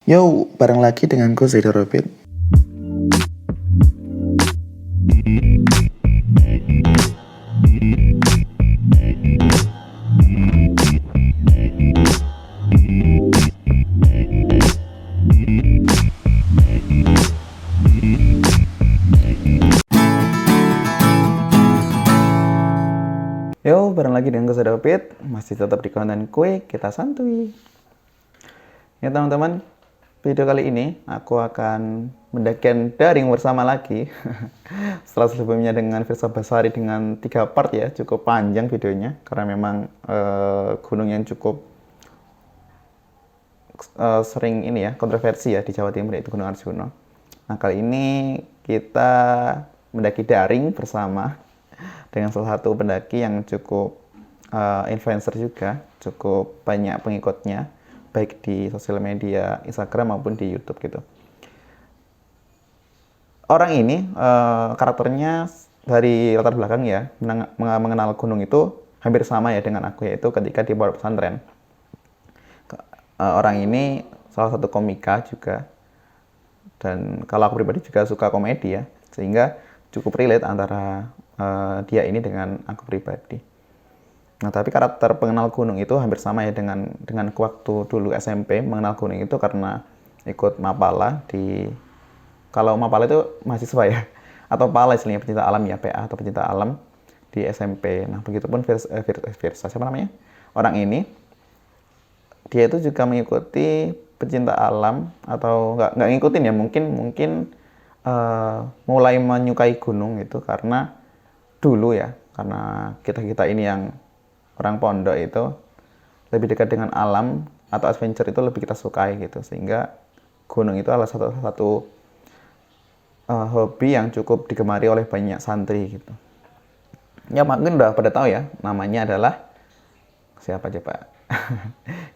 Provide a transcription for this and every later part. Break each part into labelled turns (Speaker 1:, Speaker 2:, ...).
Speaker 1: Yo, bareng lagi denganku Zaido Robin. Yo, bareng lagi dengan gue Zaido Robin. Masih tetap di konten kue, kita santuy. Ya teman-teman, video kali ini aku akan mendakikan daring bersama lagi. Setelah sebelumnya dengan Firsa Basari dengan 3 part ya, cukup panjang videonya karena memang gunung yang cukup sering ini ya, kontroversi ya di Jawa Timur, yaitu Gunung Arjuna. Nah, kali ini kita mendaki daring bersama dengan salah satu pendaki yang cukup influencer juga, cukup banyak pengikutnya, baik di sosial media Instagram maupun di YouTube gitu. Orang ini karakternya dari latar belakang ya, mengenal gunung itu hampir sama ya dengan aku, yaitu ketika di pondok pesantren. Orang ini salah satu komika juga, dan kalau aku pribadi juga suka komedi ya, sehingga cukup relate antara dia ini dengan aku pribadi. Nah, tapi karakter pengenal gunung itu hampir sama ya dengan waktu dulu SMP mengenal gunung itu karena ikut Mapala di, kalau Mapala itu mahasiswa ya, atau Pala istilahnya, pecinta alam ya, PA atau pecinta alam di SMP. Nah, begitupun Virsa, siapa namanya? Orang ini, dia itu juga mengikuti pecinta alam, atau nggak ngikutin ya, mungkin mulai menyukai gunung itu karena dulu ya, karena kita ini yang orang pondok itu lebih dekat dengan alam atau adventure itu lebih kita sukai gitu, sehingga gunung itu adalah satu hobi yang cukup digemari oleh banyak santri gitu. Ya mungkin udah pada tahu ya, namanya adalah siapa coba?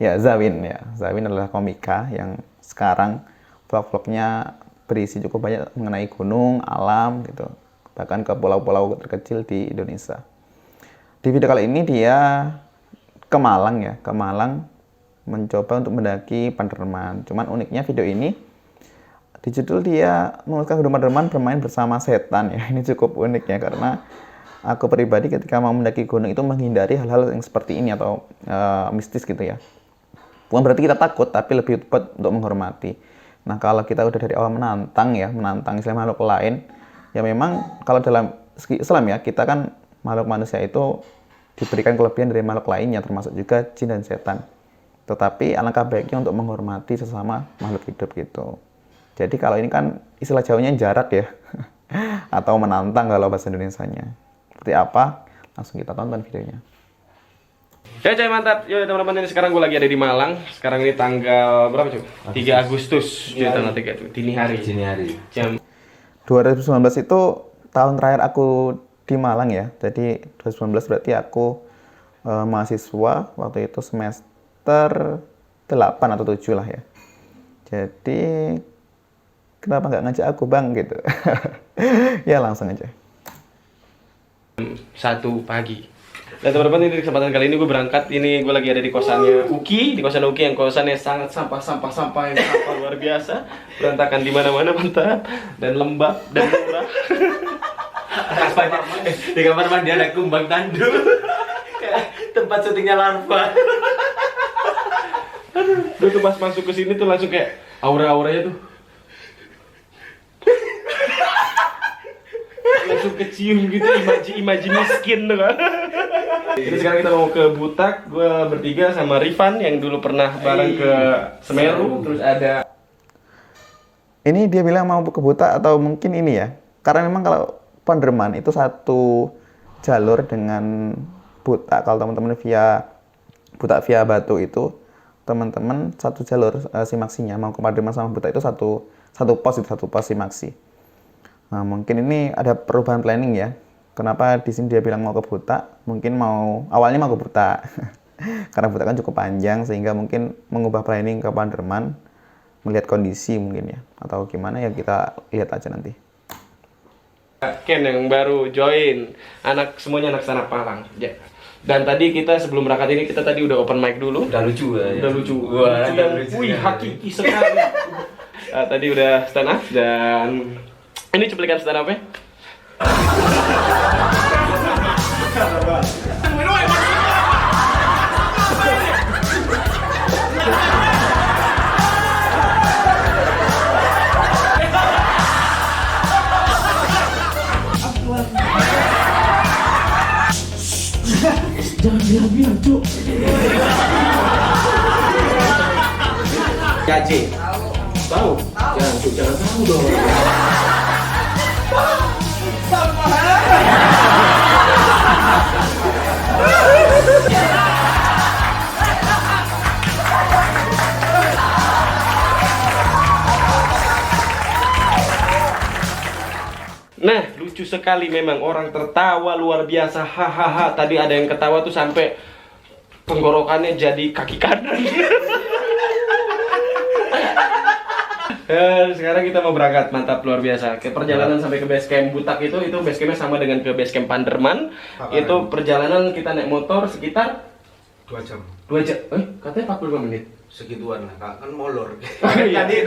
Speaker 1: Ya, Zawin ya. Zawin adalah komika yang sekarang vlog-vlognya berisi cukup banyak mengenai gunung, alam gitu, bahkan ke pulau-pulau terkecil di Indonesia. Di video kali ini dia ke Malang ya, ke Malang mencoba untuk mendaki Panderman. Cuman uniknya video ini di judul dia menuliskan Panderman bermain bersama setan ya. Ini cukup unik ya, karena aku pribadi ketika mau mendaki gunung itu menghindari hal-hal yang seperti ini atau mistis gitu ya. Bukan berarti kita takut, tapi lebih tepat untuk menghormati. Nah, kalau kita udah dari awal menantang ya, menantang istilah makhluk lain, ya memang kalau dalam segi Islam ya, kita kan makhluk manusia itu diberikan kelebihan dari makhluk lainnya, termasuk juga jin dan setan. Tetapi alangkah baiknya untuk menghormati sesama makhluk hidup gitu. Jadi kalau ini kan istilah Jawanya jarak ya, atau menantang kalau bahasa Indonesianya. Seperti apa? Langsung kita tonton videonya.
Speaker 2: Ya coy, mantap. Yo teman-teman, ini sekarang gue lagi ada di Malang. Sekarang ini tanggal berapa coy? 3 Agustus. Jadi tanggal 3 tuh, dini hari. Jam
Speaker 1: 2019 itu tahun terakhir aku di Malang ya. Jadi 2019 berarti aku mahasiswa waktu itu semester 8 atau 7 lah ya. Jadi kenapa nggak ngajak aku bang gitu? Ya langsung aja.
Speaker 2: 1 pagi. Dan teman-teman, ini di kesempatan kali ini gue berangkat. Ini gue lagi ada di kosannya Uki, di kosan Uki yang kosannya sangat sampah yang sampah luar biasa, berantakan di mana-mana, mantap dan lembab dan murah.
Speaker 3: Di kamar mandi ada kumbang tanduk. Tempat syutingnya larva.
Speaker 2: Gue tuh pas masuk ke sini tuh langsung kayak aura-auranya tuh langsung kecium gitu, imaji miskin tuh kan. Jadi sekarang kita mau ke Butak. Gue bertiga sama Rifan yang dulu pernah bareng ke Semeru. Terus ada
Speaker 1: Ini dia bilang mau ke Buta atau mungkin ini ya, karena memang kalau Panderman itu satu jalur dengan Buta. Kalau teman-teman via Buta via Batu itu, teman-teman satu jalur simaksinya mau ke Panderman sama Buta itu satu pos simaksi. Nah, mungkin ini ada perubahan planning ya. Kenapa di sini dia bilang mau ke Buta? Mungkin awalnya mau ke Buta. Karena Buta kan cukup panjang, sehingga mungkin mengubah planning ke Panderman, melihat kondisi mungkin ya, atau gimana ya, kita lihat aja nanti.
Speaker 2: Ken yang baru join, semuanya anak sana Malang. Ya. Dan tadi kita sebelum berangkat ini kita tadi udah open mic dulu.
Speaker 3: Udah lucu ya.
Speaker 2: Udah lucu.
Speaker 3: Wah,
Speaker 2: Lucu
Speaker 3: udah
Speaker 2: yang,
Speaker 3: lucu.
Speaker 2: wih, hakiki sekali. Tadi udah stand up dan ini cuplikan stand up-nya.
Speaker 3: Gaji.
Speaker 2: Tahu? Jangan tahu dong. Nah, lucu sekali memang, orang tertawa luar biasa, hahaha. Tadi ada yang ketawa tuh sampai tenggorokannya jadi kaki kanan. Sekarang kita mau berangkat, mantap, luar biasa. Ke perjalanan sampai ke base camp Butak itu base campnya sama dengan ke base camp Panderman. Itu perjalanan kita naik motor sekitar
Speaker 3: 2 jam.
Speaker 2: 2 jam. Katanya 45 menit.
Speaker 3: Segituan lah, kan molor.
Speaker 2: Iya,
Speaker 3: Tadi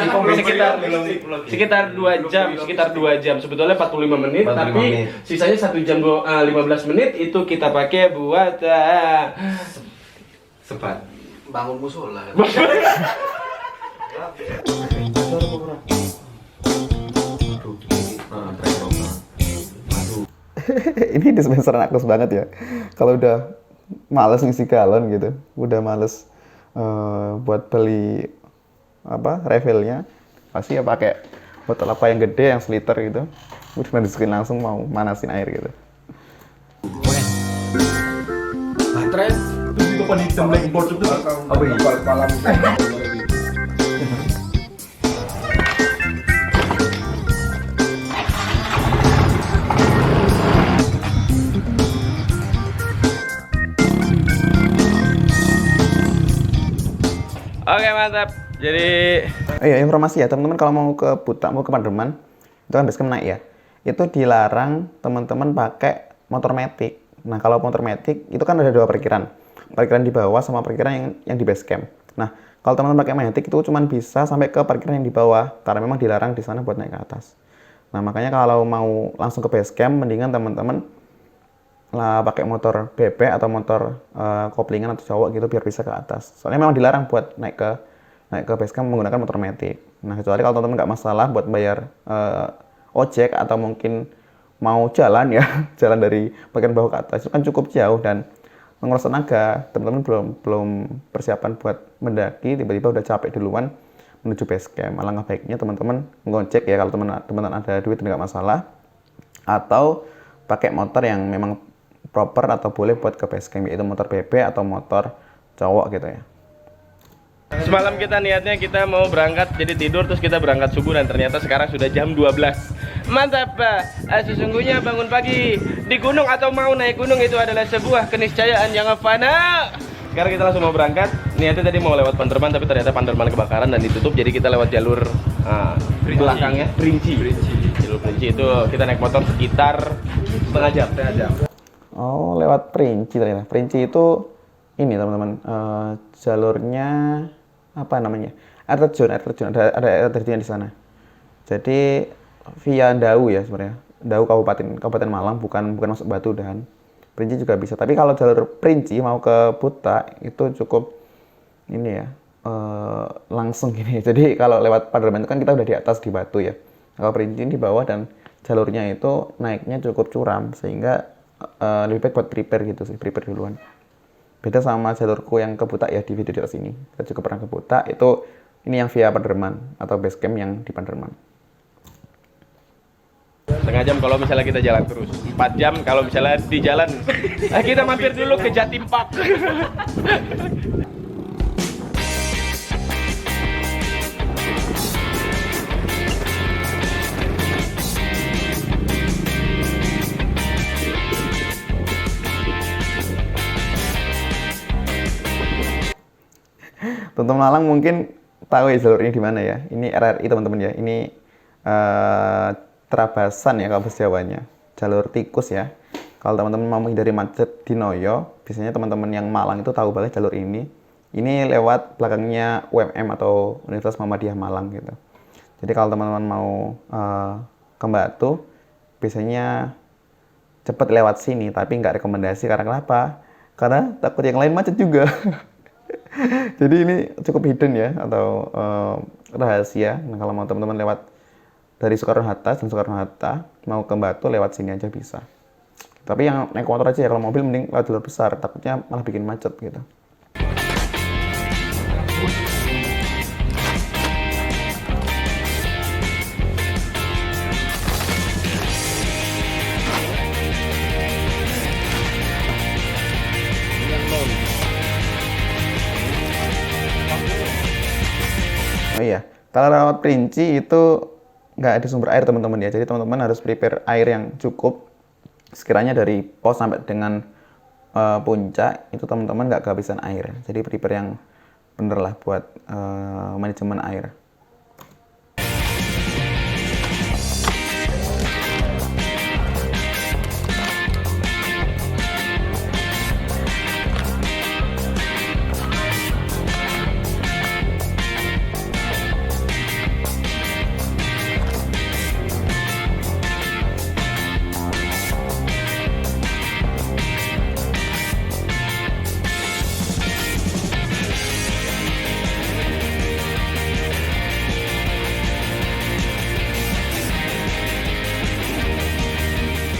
Speaker 2: sekitar 2 jam, sekitar 2 jam. Sebetulnya 45 menit,
Speaker 3: 45
Speaker 2: tapi
Speaker 3: menit.
Speaker 2: sisanya 1 jam 15 menit itu kita pakai buat
Speaker 3: Sebat. Bangun musola.
Speaker 1: Ini dispenser nakes banget ya. Kalau udah males ngisi galon gitu, udah males buat beli apa refillnya, pasti ya pakai botol apa yang gede yang seliter gitu. Udah masukin langsung mau manasin air gitu.
Speaker 3: Baterai itu kan hitam black board itu apa ini? Malam.
Speaker 2: Oke, mantap. Jadi
Speaker 1: Iya, informasi ya teman-teman, kalau mau ke Butak, mau ke Panderman, itu kan basecamp naik ya. Itu dilarang teman-teman pakai motor matic. Nah, kalau motor matic itu kan ada 2 parkiran. Parkiran di bawah sama parkiran yang di basecamp. Nah, kalau teman-teman pakai matic itu cuma bisa sampai ke parkiran yang di bawah karena memang dilarang di sana buat naik ke atas. Nah, makanya kalau mau langsung ke basecamp, mendingan teman-teman lah pakai motor bebek atau motor koplingan atau cowok gitu biar bisa ke atas. Soalnya memang dilarang buat naik ke basecamp menggunakan motor matic. Nah, kecuali kalau teman-teman nggak masalah buat bayar ojek atau mungkin mau jalan ya, jalan dari bagian bawah ke atas itu kan cukup jauh dan menguras tenaga. Teman-teman belum persiapan buat mendaki, tiba-tiba udah capek duluan menuju basecamp. Alangkah baiknya teman-teman ngojek ya kalau teman-teman ada duit nggak masalah, atau pakai motor yang memang proper atau boleh buat ke basecamp, yaitu motor bebek atau motor cowok gitu ya.
Speaker 2: semalam kita niatnya kita mau berangkat, jadi tidur terus kita berangkat subuh dan ternyata sekarang sudah jam 12. Mantap, Pak. Sesungguhnya bangun pagi di gunung atau mau naik gunung itu adalah sebuah keniscayaan yang fana. Sekarang kita langsung mau berangkat. Niatnya tadi mau lewat Panderman tapi ternyata Panderman kebakaran dan ditutup, jadi kita lewat jalur belakangnya Perinci. Jalur Perinci itu kita naik motor sekitar setengah jam.
Speaker 1: Oh, lewat Perinci ternyata. Perinci itu ini teman-teman, jalurnya apa namanya? Air terjun. Ada air terjunnya di sana. Jadi via Dau ya sebenarnya. Dau Kabupaten Malang, bukan masuk Batu dan Perinci juga bisa. Tapi kalau jalur Perinci mau ke Butak itu cukup ini ya, langsung gini. Jadi kalau lewat Panderman itu kan kita udah di atas di Batu ya. Kalau Perinci di bawah dan jalurnya itu naiknya cukup curam sehingga lebih baik buat prepare gitu sih, prepare duluan. Beda sama jalurku yang ke Butak ya di video di atas ini. Kita juga pernah ke Butak, itu ini yang via Panderman atau basecamp yang di Panderman.
Speaker 2: Setengah jam kalau misalnya kita jalan terus, 4 jam kalau misalnya di jalan. Kita mampir dulu ke Jatim Park.
Speaker 1: Teman-teman Malang mungkin tahu ya jalur ini di mana ya. Ini RRI teman-teman ya. Ini Trabasan ya kalau bahasa Jawanya. Jalur tikus ya. Kalau teman-teman mau menghindari macet di Noyo, biasanya teman-teman yang Malang itu tahu banget jalur ini. Ini lewat belakangnya UMM atau Universitas Muhammadiyah Malang gitu. Jadi kalau teman-teman mau ke Batu, biasanya cepet lewat sini, tapi nggak rekomendasi. Karena kenapa? Karena takut yang lain macet juga. Jadi ini cukup hidden ya, atau rahasia. Nah, kalau mau teman-teman lewat dari Soekarno-Hatta, dan Soekarno-Hatta mau ke Batu lewat sini aja bisa. Tapi yang naik motor aja ya, kalau mobil mending lewat jalur besar, takutnya malah bikin macet gitu. Oh iya, kalau lewat Perinci itu nggak ada sumber air teman-teman ya. Jadi teman-teman harus prepare air yang cukup. Sekiranya dari pos sampai dengan puncak itu teman-teman nggak kehabisan air. Jadi prepare yang bener lah buat manajemen air.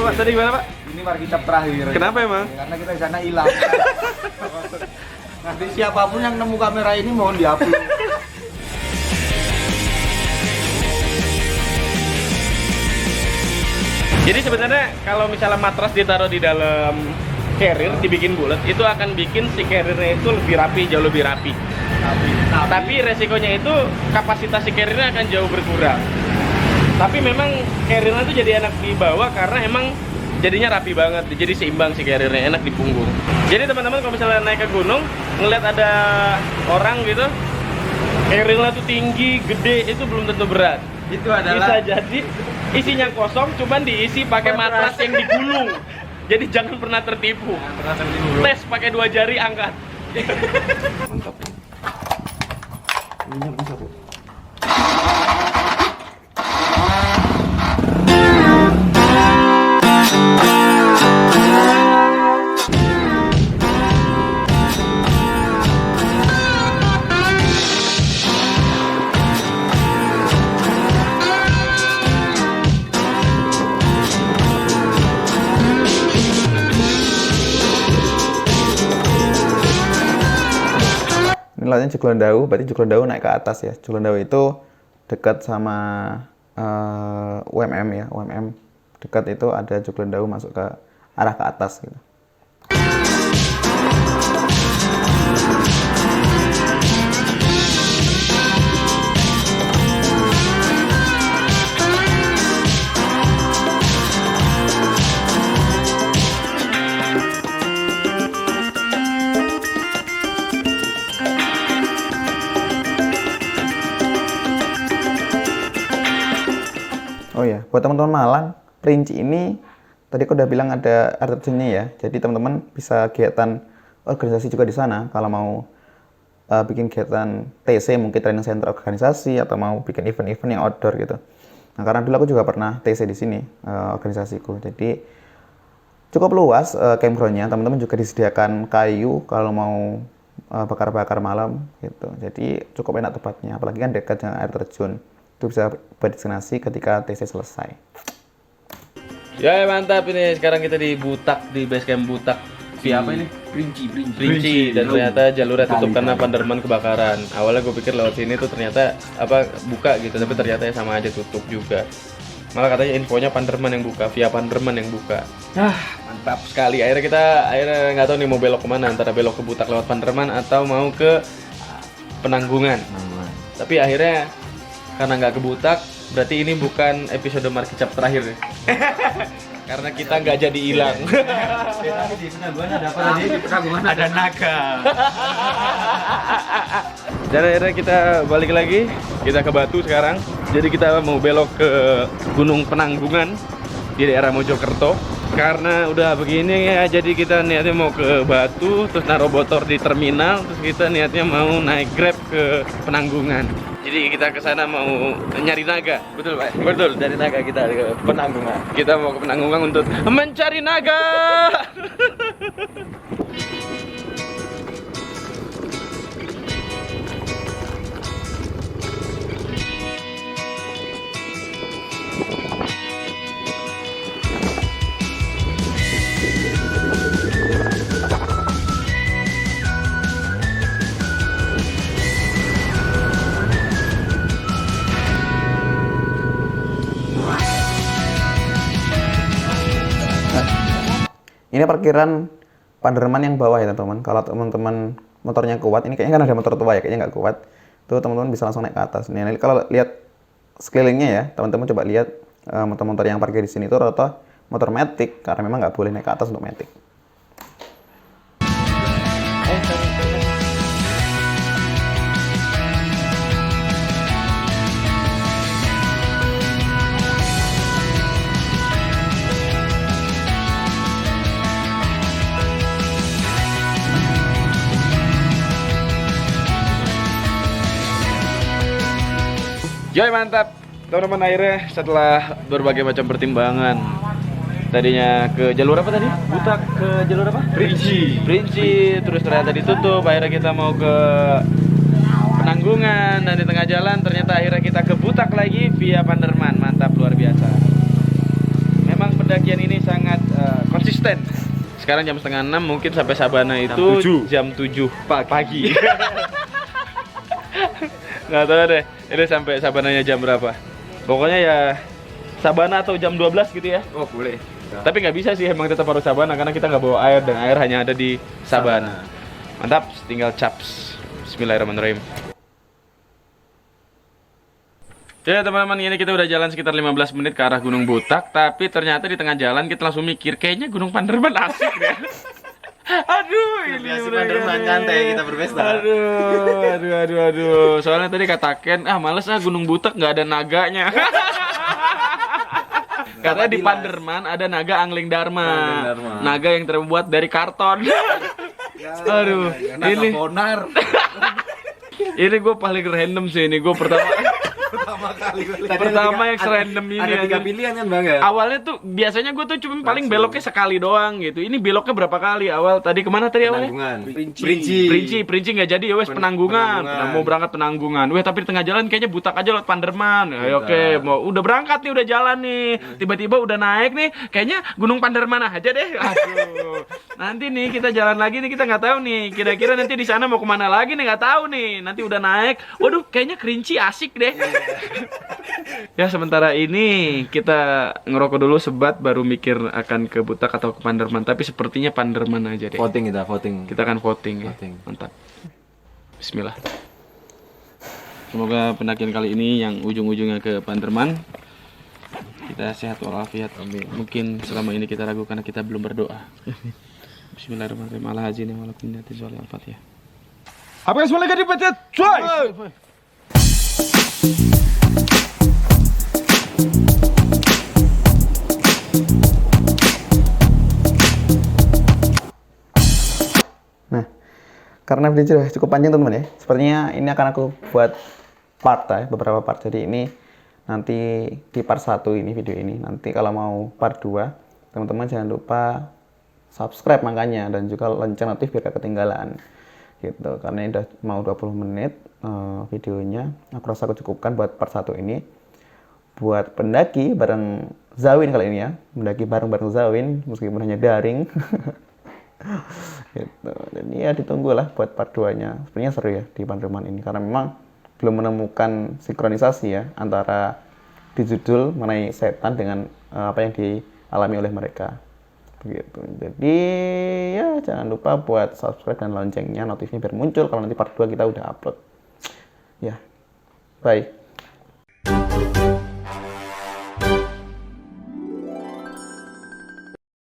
Speaker 2: Pak, tadi gimana Pak?
Speaker 3: Ini market cap terakhir.
Speaker 2: Kenapa emang?
Speaker 3: Karena kita di sana hilang. Nanti siapapun yang nemu kamera ini mohon dihapus.
Speaker 2: Jadi sebenarnya kalau misalnya matras ditaruh di dalam carrier, dibikin bulat, itu akan bikin si carriernya itu lebih rapi, jauh lebih rapi. Tapi resikonya itu kapasitas si carriernya akan jauh berkurang. Tapi memang carriernya itu jadi enak dibawa karena emang jadinya rapi banget, jadi seimbang si carriernya, enak di punggung. Jadi teman-teman kalau misalnya naik ke gunung, ngeliat ada orang gitu, carriernya tuh tinggi, gede, itu belum tentu berat.
Speaker 3: Itu adalah
Speaker 2: Bisa jadi isinya kosong, cuman diisi pakai matras yang digulung. Jadi jangan pernah tertipu. Tes pakai 2 jari, angkat.
Speaker 3: mantap. Minyak bisa, Bu.
Speaker 1: Ini lewatnya Jeglondau, berarti Jeglondau naik ke atas ya. Jeglondau itu dekat sama UMM ya, UMM dekat itu ada Jeglondau masuk ke arah ke atas gitu. Oh ya, buat teman-teman Malang, Perinci ini tadi aku udah bilang ada air terjunnya ya. Jadi teman-teman bisa kegiatan organisasi juga di sana. Kalau mau bikin kegiatan TC, mungkin training center organisasi, atau mau bikin event-event yang outdoor gitu. Nah, karena dulu aku juga pernah TC di sini, organisasiku. Jadi cukup luas campgroundnya. Teman-teman juga disediakan kayu kalau mau bakar-bakar malam gitu. Jadi cukup enak tempatnya, apalagi kan dekat dengan air terjun. Itu bisa berdestinasi ketika TC selesai.
Speaker 2: Ya mantap ini, sekarang kita di Butak, di base camp Butak.
Speaker 3: Siapa ini?
Speaker 2: Perinci, dan ternyata jalurnya tutup karena Panderman kebakaran. Awalnya gue pikir lewat sini tuh ternyata buka gitu, tapi ternyata ya sama aja tutup juga. Malah katanya infonya Panderman yang buka, via Panderman yang buka. Mantap sekali. Akhirnya nggak tahu nih mau belok kemana, antara belok ke Butak lewat Panderman atau mau ke Penanggungan. Tapi akhirnya karena nggak ke Butak, berarti ini bukan episode Markicap terakhir nih. Karena kita nggak jadi hilang.
Speaker 3: Tapi di Penanggungan ada apa tadi? Di Penanggungan ada naga.
Speaker 2: Dan akhirnya kita balik lagi, kita ke Batu sekarang. Jadi kita mau belok ke Gunung Penanggungan di daerah Mojokerto. Karena udah begini ya, jadi kita niatnya mau ke Batu, terus naruh motor di terminal, terus kita niatnya mau naik Grab ke Penanggungan. Jadi kita ke sana mau nyari naga, betul Pak?
Speaker 3: Betul, dari naga kita ke Penanggungan.
Speaker 2: Kita mau ke Penanggungan untuk mencari naga.
Speaker 1: Ini parkiran Panderman yang bawah ya teman-teman. Kalau teman-teman motornya kuat, ini kayaknya kan ada motor tua ya, kayaknya nggak kuat. Tuh teman-teman bisa langsung naik ke atas. Nih, kalau lihat sekelilingnya ya, teman-teman coba lihat motor-motor yang parkir di sini tuh rata motor matic, karena memang nggak boleh naik ke atas untuk matic.
Speaker 2: Joy, mantap teman-teman, akhirnya setelah berbagai macam pertimbangan, tadinya ke jalur apa tadi? Butak ke jalur apa? Perinci, terus ternyata ditutup. Akhirnya kita mau ke Penanggungan, dan di tengah jalan ternyata akhirnya kita ke Butak lagi via Panderman. Mantap, luar biasa. Memang pendakian ini sangat konsisten. Sekarang jam setengah 6, mungkin sampai Sabana itu jam 7 pagi. Nggak tahu deh, ini sampai Sabananya jam berapa. Pokoknya ya Sabana atau jam 12 gitu ya.
Speaker 3: Oh, boleh.
Speaker 2: Tapi nggak bisa sih, emang tetap harus Sabana karena kita nggak bawa air, dan air hanya ada di Sabana. Mantap, tinggal caps. Bismillahirrahmanirrahim. Ya teman-teman, ini kita udah jalan sekitar 15 menit ke arah Gunung Butak. Tapi ternyata di tengah jalan kita langsung mikir, kayaknya Gunung Panderman asik deh. Aduh, ini udah
Speaker 3: Panderman santai kita berpesta.
Speaker 2: Aduh. Soalnya tadi kata Ken, males Gunung Butak nggak ada naganya. Karena di Panderman ada naga Angling Dharma. Naga yang terbuat dari karton. Aduh, ini
Speaker 3: bonar.
Speaker 2: Ini gue paling random sih ini. Gue pertama yang serandom ini.
Speaker 3: Ada 3 pilihan kan Bang ya?
Speaker 2: Awalnya tuh biasanya gue tuh cuma paling beloknya sekali doang gitu. Ini beloknya berapa kali awal? Tadi kemana tadi awalnya? Perinci nggak jadi ya wes, Penanggungan. Mau berangkat Penanggungan. Weh, tapi di tengah jalan kayaknya Butak aja lewat Panderman. Oke, mau udah berangkat nih, udah jalan nih. Tiba-tiba udah naik nih, kayaknya Gunung Panderman aja deh. Aduh. Nanti nih kita jalan lagi nih, kita nggak tahu nih. Kira-kira nanti di sana mau kemana lagi nih, nggak tahu nih. Nanti udah naik, waduh kayaknya Kerinci asik deh. Ya sementara ini kita ngerokok dulu sebat, baru mikir akan ke Butak atau ke Panderman. Tapi sepertinya Panderman aja deh.
Speaker 3: Voting.
Speaker 2: Kita akan voting ya. Mantap. Bismillah. Semoga pendakian kali ini yang ujung-ujungnya ke Panderman kita sehat walafiat. Mungkin selama ini kita ragu karena kita belum berdoa. Bismillahirrahmanirrahim. Ala hazini wa lakum niyatin sholih al-fatihah. Apa yang semuanya dipencet? Coy!
Speaker 1: Nah, karena video sudah cukup panjang teman-teman ya, sepertinya ini akan aku buat part ya, beberapa part. Jadi ini nanti di part 1 ini video ini. Nanti kalau mau part 2, teman-teman jangan lupa subscribe makanya, dan juga lonceng notif biar gak ketinggalan gitu. Karena ini udah mau 20 menit videonya, aku rasa aku cukupkan buat part 1 ini. Buat pendaki bareng Zawin kali ini ya, mendaki bareng Zawin meskipun hanya daring. Gitu. Dan ya ditunggu lah buat part 2 nya. Sebenarnya seru ya di Panderman ini, karena memang belum menemukan sinkronisasi ya antara di judul mengenai setan dengan apa yang dialami oleh mereka begitu. Jadi ya jangan lupa buat subscribe dan loncengnya, notifnya biar muncul kalau nanti part 2 kita udah upload ya. Bye.